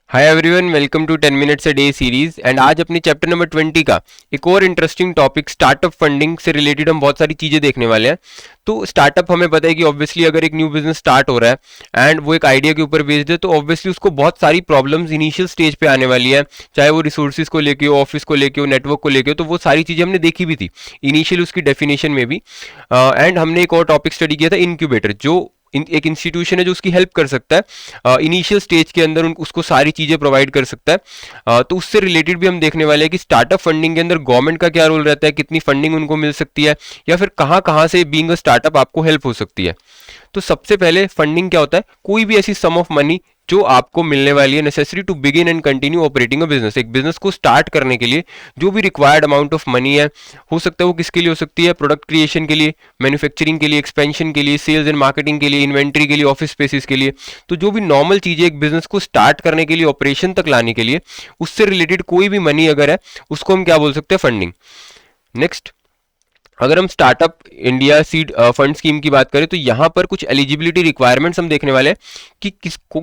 Hi everyone, welcome to 10 minutes a day series. And आज अपने chapter number 20 का एक और इंटरेस्टिंग टॉपिक स्टार्टअप फंडिंग से रिलेटेड हम बहुत सारी चीजें देखने वाले हैं। तो स्टार्टअप हमें पता है कि ऑब्वियसली अगर एक न्यू बिजनेस स्टार्ट हो रहा है एंड वो एक आइडिया के ऊपर बेस्ड है तो ऑब्वियसली उसको बहुत सारी प्रॉब्लम्स इनिशियल स्टेज पे आने वाली है, चाहे वो रिसोर्सेज को लेके हो, ऑफिस को लेके हो, नेटवर्क को लेके हो। तो वो सारी चीजें हमने देखी भी थी इनिशियल उसकी डेफिनेशन में भी। एंड हमने एक और टॉपिक स्टडी किया था, इनक्यूबेटर, जो एक इंस्टीट्यूशन है जो उसकी हेल्प कर सकता है इनिशियल स्टेज के अंदर, उसको सारी चीजें प्रोवाइड कर सकता है। तो उससे रिलेटेड भी हम देखने वाले हैं कि स्टार्टअप फंडिंग के अंदर गवर्नमेंट का क्या रोल रहता है, कितनी फंडिंग उनको मिल सकती है, या फिर कहाँ कहाँ से बीइंग अ स्टार्टअप आपको हेल्प हो सकती है। तो सबसे पहले फंडिंग क्या होता है? कोई भी ऐसी सम ऑफ मनी जो आपको मिलने वाली है, necessary to begin and continue operating a business. एक बिजनेस को स्टार्ट करने के लिए जो भी रिक्वायर्ड अमाउंट ऑफ मनी है, हो सकता है वो किसके लिए हो सकती है? प्रोडक्ट क्रिएशन के लिए, मैन्युफैक्चरिंग के लिए, एक्सपेंशन के लिए, सेल्स एंड मार्केटिंग के लिए, इन्वेंट्री के लिए, ऑफिस स्पेसिस के लिए। तो जो भी नॉर्मल चीजें एक बिजनेस को स्टार्ट करने के लिए, ऑपरेशन तक लाने के लिए, उससे रिलेटेड कोई भी मनी अगर है, उसको हम क्या बोल सकते हैं? फंडिंग। नेक्स्ट, अगर हम startup India seed fund scheme की बात करें तो यहां पर कुछ एलिजिबिलिटी रिक्वायरमेंट्स हम देखने वाले हैं कि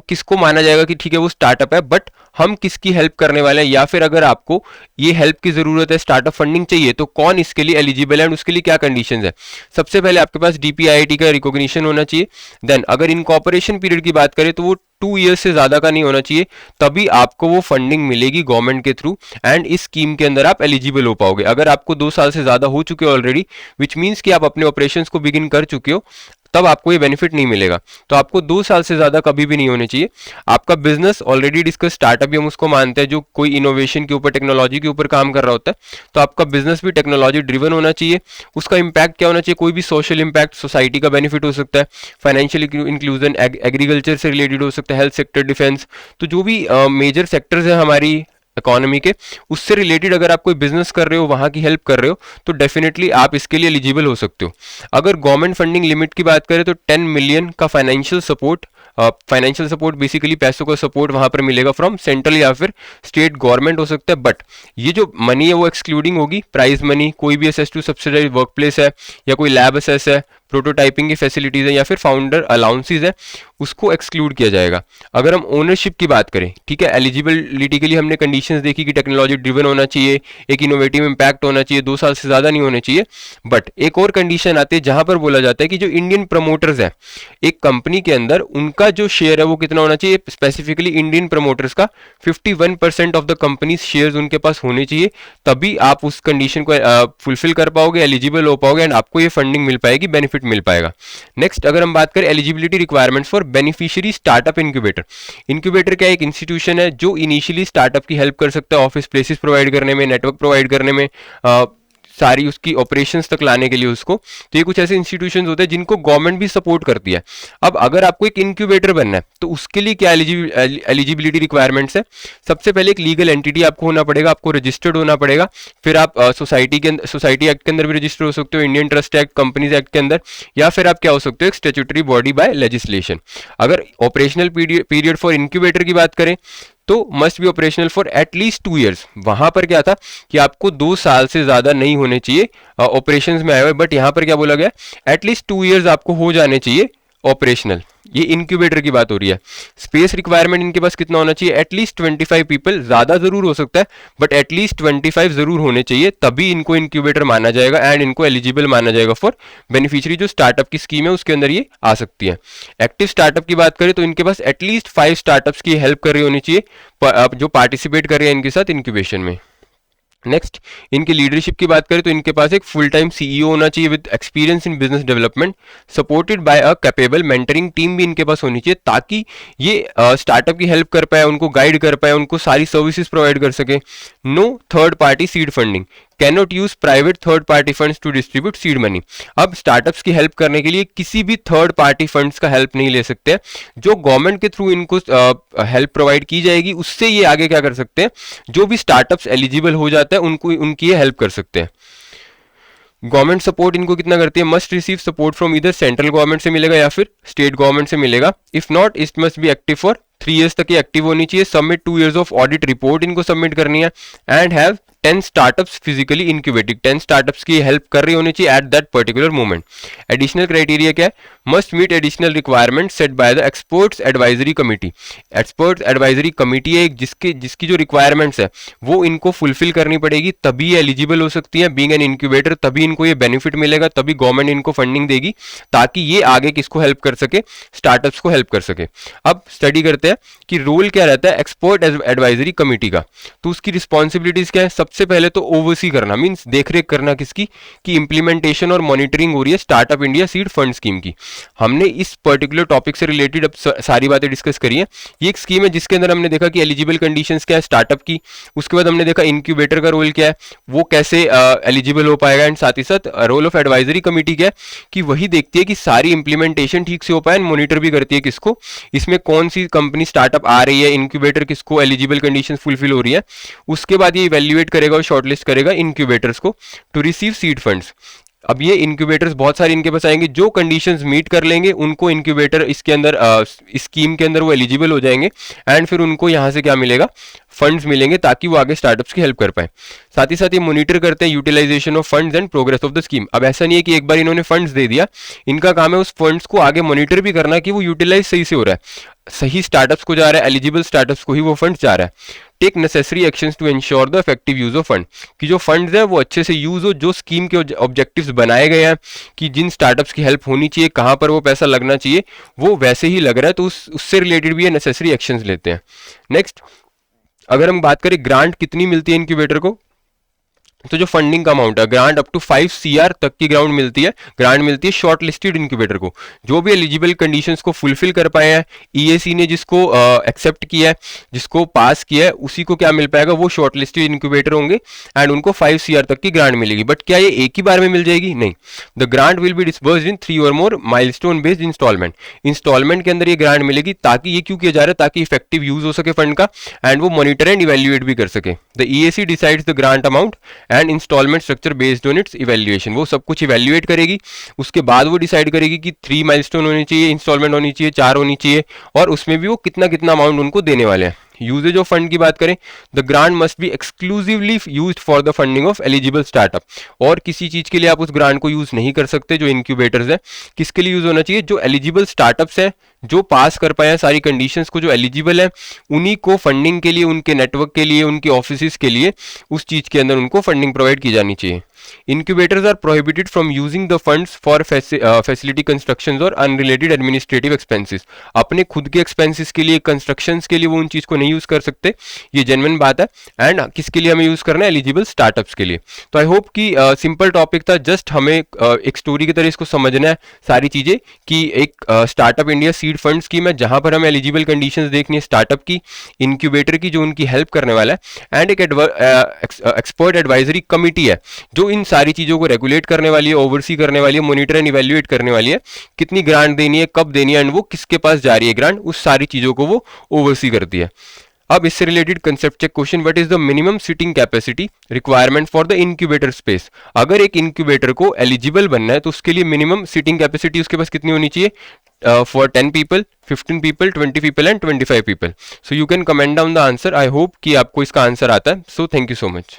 किसको माना जाएगा कि ठीक है वो स्टार्टअप है, बट हम किसकी हेल्प करने वाले हैं, या फिर अगर आपको ये हेल्प की जरूरत है, स्टार्टअप फंडिंग चाहिए, तो कौन इसके लिए एलिजिबल है एंड उसके लिए क्या कंडीशंस है। सबसे पहले आपके पास डीपीआईआईटी का रिकॉग्निशन होना चाहिए। देन अगर इनकॉर्पोरेशन पीरियड की बात करें तो वो 2 ईयर्स से ज्यादा का नहीं होना चाहिए, तभी आपको वो फंडिंग मिलेगी गवर्नमेंट के थ्रू एंड इस स्कीम के अंदर आप एलिजिबल हो पाओगे। अगर आपको 2 साल से ज्यादा हो चुके हो ऑलरेडी, विच मीन्स कि आप अपने ऑपरेशंस को बिगिन कर चुके हो, तब आपको ये बेनिफिट नहीं मिलेगा। तो आपको 2 साल से ज्यादा कभी भी नहीं होने चाहिए। आपका बिजनेस ऑलरेडी डिस्कस, स्टार्टअप भी हम उसको मानते हैं जो कोई इनोवेशन के ऊपर, टेक्नोलॉजी के ऊपर काम कर रहा होता है। तो आपका बिजनेस भी टेक्नोलॉजी ड्रिवन होना चाहिए। उसका इंपैक्ट क्या होना चाहिए? कोई भी सोशल इंपैक्ट, सोसाइटी का बेनिफिट हो सकता है, फाइनेंशियल इंक्लूजन, एग्रीकल्चर से रिलेटेड हो सकता है, हेल्थ सेक्टर, डिफेंस। तो जो भी मेजर सेक्टर्स है हमारी इकोनॉमी के, उससे रिलेटेड अगर आप कोई बिजनेस कर रहे हो, वहां की हेल्प कर रहे हो, तो डेफिनेटली आप इसके लिए एलिजिबल हो सकते हो। अगर गवर्नमेंट फंडिंग लिमिट की बात करें तो 10 मिलियन का फाइनेंशियल सपोर्ट बेसिकली पैसों का सपोर्ट वहां पर मिलेगा फ्रॉम सेंट्रल या फिर स्टेट गवर्नमेंट हो सकता है। बट ये जो मनी है वो एक्सक्लूडिंग होगी प्राइज मनी, कोई भी access to subsidize work place है, या कोई लैब एसेस है, प्रोटोटाइपिंग की फैसिलिटीज है, या फिर फाउंडर अलाउंसेज है, उसको एक्सक्लूड किया जाएगा। अगर हम ओनरशिप की बात करें, ठीक है, एलिजिबिलिटी के लिए हमने कंडीशंस देखी कि टेक्नोलॉजी ड्रिवन होना चाहिए, एक इनोवेटिव इंपैक्ट होना चाहिए, 2 साल से ज्यादा नहीं होने चाहिए। बट एक और कंडीशन आती है जहां पर बोला जाता है कि जो इंडियन प्रमोटर्स है एक कंपनी के अंदर, उनका जो शेयर है वो कितना होना चाहिए? स्पेसिफिकली इंडियन प्रमोटर्स का 51% ऑफ द कंपनी शेयर्स उनके पास होने चाहिए, तभी आप उस कंडीशन को फुलफिल कर पाओगे, एलिजिबल हो पाओगे एंड आपको ये फंडिंग मिल पाएगी, बेनिफिट मिल पाएगा। नेक्स्ट, अगर हम बात करें eligibility requirements for beneficiary startup incubator. Incubator क्या एक इंस्टीट्यूशन है जो इनिशियली स्टार्टअप की हेल्प कर सकता है, ऑफिस प्लेसेस प्रोवाइड करने में, नेटवर्क प्रोवाइड करने में, सारी उसकी ऑपरेशंस तक लाने के लिए उसको। तो ये कुछ ऐसे इंस्टीट्यूशंस होते हैं जिनको गवर्नमेंट भी सपोर्ट करती है। अब अगर आपको एक इंक्यूबेटर बनना है तो उसके लिए क्या एलिजिबिलिटी रिक्वायरमेंट्स है? सबसे पहले एक लीगल एंटिटी आपको होना पड़ेगा, आपको रजिस्टर्ड होना पड़ेगा। फिर आप सोसाइटी एक्ट के अंदर भी रजिस्टर हो सकते हो, Indian trust act, companies act के अंदर, या फिर आप क्या हो सकते हो? एक स्टैट्यूटरी बॉडी बाय लेजिस्लेशन। अगर ऑपरेशनल पीरियड फॉर इंक्यूबेटर की बात करें तो must be operational for at least 2 years. वहां पर क्या था कि आपको 2 साल से ज्यादा नहीं होने चाहिए ऑपरेशंस में आए हुए, बट यहां पर क्या बोला गया? एटलीस्ट 2 ईयर्स आपको हो जाने चाहिए ऑपरेशनल। ये इंक्यूबेटर की बात हो रही है। स्पेस रिक्वायरमेंट इनके पास कितना होना चाहिए? एटलीस्ट 25 पीपल, ज्यादा जरूर हो सकता है बट एटलीस्ट 25 जरूर होने चाहिए, तभी इनको इंक्यूबेटर माना जाएगा एंड इनको एलिजिबल माना जाएगा फॉर बेनिफिशियरी। जो स्टार्टअप की स्कीम है उसके अंदर ये आ सकती है। एक्टिव स्टार्टअप की बात करें तो इनके पास एटलीस्ट 5 स्टार्टअप्स की हेल्प कर रही होनी चाहिए जो पार्टिसिपेट कर रहे हैं इनके साथ इंक्यूबेशन में। नेक्स्ट, इनकी लीडरशिप की बात करें तो इनके पास एक फुल टाइम सीईओ होना चाहिए with experience in business development, supported by a capable mentoring team भी इनके पास होनी चाहिए, ताकि ये स्टार्टअप की हेल्प कर पाए, उनको गाइड कर पाए, उनको सारी सर्विसेज प्रोवाइड कर सके। No third party seed funding, cannot use private third party funds to distribute seed money. अब स्टार्टअप्स की हेल्प करने के लिए किसी भी थर्ड पार्टी फंड्स का हेल्प नहीं ले सकते हैं। जो गवर्नमेंट के थ्रू इनको हेल्प प्रोवाइड की जाएगी उससे ये आगे क्या कर सकते हैं? जो भी स्टार्टअप्स एलिजिबल हो जाता है उनको, उनकी ये हेल्प कर सकते हैं। गवर्नमेंट सपोर्ट इनको कितना करती है? मस्ट रिसीव सपोर्ट फ्रॉम इधर सेंट्रल गवर्नमेंट से मिलेगा या फिर स्टेट गवर्नमेंट से मिलेगा। If not, it must be active for 3 years तक ये एक्टिव होनी चाहिए, submit 2 years of audit report इनको सबमिट करनी है, and have 10 startups physically incubating, 10 startups की हेल्प कर रही होनी चाहिए at that particular moment. Additional criteria क्या है? Must meet additional requirement set by the experts advisory committee. Experts advisory committee है जिसकी जो रिक्वायरमेंट्स है वो इनको फुलफिल करनी पड़ेगी, तभी ये एलिजिबल हो सकती है। बीइंग एन इनक्यूबेटर तभी इनको ये बेनिफिट मिलेगा, तभी गवर्नमेंट इनको फंडिंग देगी ताकि ये आगे किसको हेल्प कर सके, स्टार्टअप्स को हेल्प कर सके। अब स्टडी करते हैं कि रोल क्या रहता है एक्सपर्ट एडवाइजरी कमिटी का। तो उसकी रिस्पॉन्सिबिलिटीज क्या है? सबसे पहले तो ओवरसी करना, मींस देखरेख करना किसकी, कि इंप्लीमेंटेशन और मॉनिटरिंग हो रही है startup India seed fund scheme की। हमने इस पर्टिकुलर टॉपिक से रिलेटेड अब सारी बातें डिस्कस करी है। ये एक स्कीम है जिसके अंदर हमने देखा कि एलिजिबल कंडीशंस क्या है स्टार्टअप की, उसके बाद हमने देखा इनक्यूबेटर का रोल क्या है, वो कैसे एलिजिबल हो पाएगा, एंड साथ ही साथ रोल ऑफ एडवाइजरी कमिटी क्या है कि वही देखती है कि सारी इंप्लीमेंटेशन ठीक से हो पाए, मॉनिटर भी करती है किसको, इसमें कौन सी कंपनी स्टार्टअप आ रही है, इनक्यूबेटर किसको एलिजिबल कंडीशंस फुलफिल हो रही है। उसके बाद ये इवैल्यूएट करेगा और शॉर्टलिस्ट करेगा इनक्यूबेटर्स को टू रिसीव सीड फंड्स। अब ये इनक्यूबेटर्स बहुत सारे इनके पास आएंगे, जो कंडीशंस मीट कर लेंगे उनको इनक्यूबेटर इसके अंदर इस स्कीम के अंदर वो एलिजिबल हो जाएंगे, एंड फिर उनको यहाँ से क्या मिलेगा, फंड्स मिलेंगे ताकि वो आगे स्टार्टअप्स की हेल्प कर पाए। साथ ही साथ ये मॉनिटर करते हैं utilization of funds and progress of the scheme. अब ऐसा नहीं है कि एक बार इन्होंने फंड्स दे दिया, इनका काम है उस फंड्स को आगे मॉनिटर भी करना कि वो यूटिलाइज सही से हो रहा है, सही स्टार्टअप्स को जा रहा है, एलिजिबल स्टार्टअप्स को ही वो फंड जा रहा है। Take necessary actions to ensure the effective use of fund, कि जो फंड्स है वो अच्छे से यूज हो, जो स्कीम के ऑब्जेक्टिव्स बनाए गए हैं कि जिन स्टार्टअप्स की हेल्प होनी चाहिए, कहाँ पर वो पैसा लगना चाहिए, वो वैसे ही लग रहा है, तो उससे रिलेटेड भी ये नेसेसरी एक्शंस लेते हैं। नेक्स्ट, अगर हम बात करें ग्रांट कितनी मिलती है इनक्यूबेटर को, तो जो फंडिंग का अमाउंट है, ग्रांट अप टू 5 CR तक की ग्रांट मिलती है शॉर्ट लिस्टेड इनक्यूबेटर को, जो भी एलिजिबल कंडीशंस को फुलफिल कर पाए हैं, EAC ने जिसको एक्सेप्ट किया है, जिसको पास किया है, उसी को क्या मिल पाएगा, वो शॉर्ट लिस्टेड इनक्यूबेटर होंगे, एंड उनको 5 CR तक की ग्रांट मिलेगी। बट क्या ये एक ही बार में मिल जाएगी? नहीं, द ग्रांट विल बी डिस्बर्स्ड इन 3 और मोर माइलस्टोन बेस्ड इंस्टॉलमेंट के अंदर ये ग्रांट मिलेगी, ताकि ये क्यों किया जा रहा है, ताकि इफेक्टिव यूज हो सके फंड का, एंड वो मॉनिटर एंड इवेल्युएट भी कर सके। The EAC decides the grant amount and installment structure based on its evaluation. वो सब कुछ इवैल्यूएट करेगी, उसके बाद वो डिसाइड करेगी कि 3 माइलस्टोन होनी चाहिए, इंस्टॉलमेंट होनी चाहिए, 4 होनी चाहिए, और उसमें भी वो कितना कितना अमाउंट उनको देने वाले हैं। यूजेज ऑफ फंड की बात करें, the grant must be exclusively used for the funding of eligible startup, और किसी चीज के लिए आप उस ग्रांट को यूज नहीं कर सकते। जो इनक्यूबेटर्स है, किसके लिए यूज होना चाहिए, जो एलिजिबल स्टार्टअप्स है, जो पास कर पाए हैं सारी कंडीशंस को, जो एलिजिबल है, उन्हीं को फंडिंग के लिए, उनके नेटवर्क के लिए, उनके ऑफिस के लिए, उस चीज के अंदर उनको फंडिंग प्रोवाइड की जानी चाहिए। Incubators are prohibited from using the funds for facility constructions और unrelated administrative expenses। अपने खुद के expenses के लिए, constructions के लिए वो उन चीज को नहीं यूज कर सकते, ये जेन्युइन बात है। एंड किसके लिए हमें यूज करना है, एलिजिबल स्टार्टअप्स के लिए। तो आई होप कि सिंपल टॉपिक था, जस्ट हमें एक स्टोरी की तरह इसको समझना है सारी चीजें, कि एक startup India seed fund scheme है जहां पर हमें एलिजिबल कंडीशंस देखनी है स्टार्टअप की, इनक्यूबेटर की जो उनकी हेल्प करने वाला है, एंड एक एक्सपर्ट एडवाइजरी कमिटी है जो इन सारी चीजों को रेगुलेट करने वाली है, ओवरसी करने वाली है, मॉनिटर एंड इवैल्यूएट करने वाली है, कितनी ग्रांट देनी है, कब देनी है, एंड वो किसके पास जा रही है ग्रांट, उस सारी चीजों को वो ओवरसी करती है। अब इससे related concept check question, what is the minimum sitting capacity requirement for the incubator space. अगर एक इनक्यूबेटर को एलिजिबल बनना है तो उसके लिए मिनिमम सिटिंग कैपेसिटी उसके पास कितनी होनी चाहिए, for 10 people, 15 people, 20 people and 25 people। So you can comment down the answer. I hope कि आपको इसका आंसर आता है। So thank you so much.